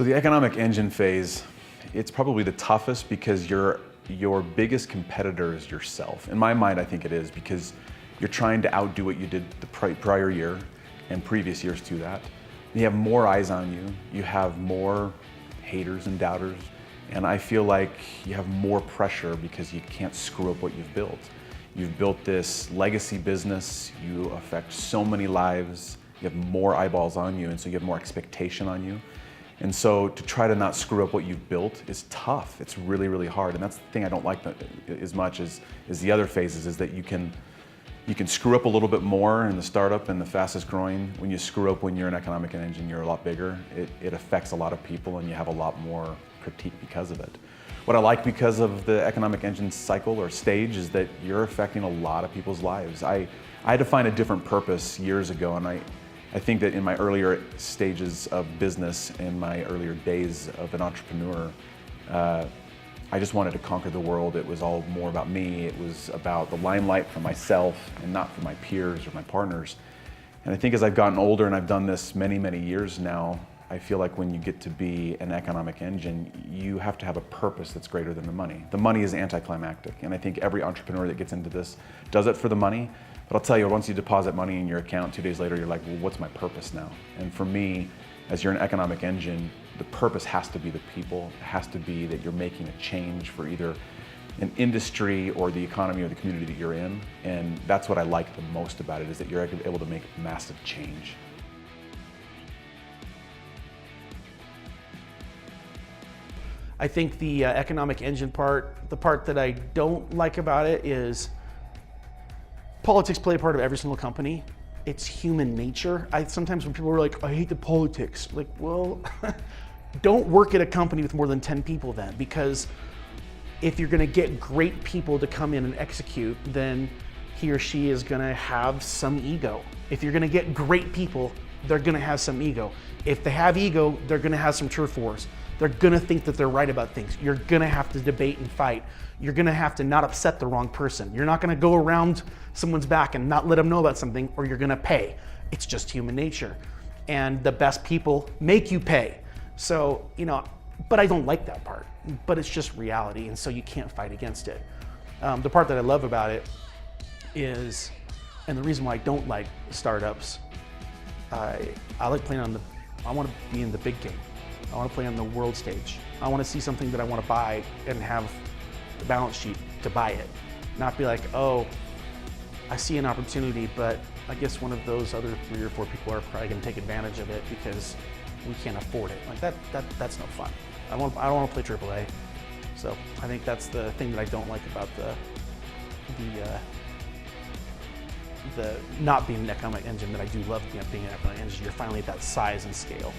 So the economic engine phase, it's probably the toughest because your biggest competitor is yourself. In my mind, I think it is, because you're trying to outdo what you did the prior year and previous years to that. You have more eyes on you. You have more haters and doubters. And I feel like you have more pressure because you can't screw up what you've built. You've built this legacy business. You affect so many lives. You have more eyeballs on you, and so you have more expectation on you. And so to try to not screw up what you've built is tough. It's really, really hard. And that's the thing I don't like as much as the other phases, is that you can screw up a little bit more in the startup and the fastest growing. When you screw up when you're an economic engine, you're a lot bigger. It affects a lot of people, and you have a lot more critique because of it. What I like because of the economic engine cycle or stage is that you're affecting a lot of people's lives. I had to find a different purpose years ago, and I think that in my earlier stages of business, in my earlier days of an entrepreneur, I just wanted to conquer the world. It was all more about me. It was about the limelight for myself and not for my peers or my partners. And I think as I've gotten older, and I've done this many, many years now, I feel like when you get to be an economic engine, you have to have a purpose that's greater than the money. The money is anticlimactic, and I think every entrepreneur that gets into this does it for the money. But I'll tell you, once you deposit money in your account, 2 days later, you're like, well, what's my purpose now? And for me, as you're an economic engine, the purpose has to be the people. It has to be that you're making a change for either an industry or the economy or the community that you're in. And that's what I like the most about it, is that you're able to make massive change. I think the economic engine part, the part that I don't like about it is politics play a part of every single company. It's human nature. Sometimes when people are like, I hate the politics, like, well, don't work at a company with more than 10 people then, because if you're gonna get great people to come in and execute, then he or she is gonna have some ego. If you're gonna get great people, they're gonna have some ego. If they have ego, they're gonna have some turf wars. They're gonna think that they're right about things. You're gonna have to debate and fight. You're gonna have to not upset the wrong person. You're not gonna go around someone's back and not let them know about something, or you're gonna pay. It's just human nature. And the best people make you pay. So, but I don't like that part, but it's just reality, and so you can't fight against it. The part that I love about it is, and the reason why I don't like startups, I like playing I wanna be in the big game. I want to play on the world stage. I want to see something that I want to buy and have the balance sheet to buy it. Not be like, oh, I see an opportunity, but I guess one of those other 3 or 4 people are probably going to take advantage of it because we can't afford it. Like that's no fun. I don't want to play AAA. So I think that's the thing that I don't like about the not being an economic engine, that I do love being an economic engine. You're finally at that size and scale.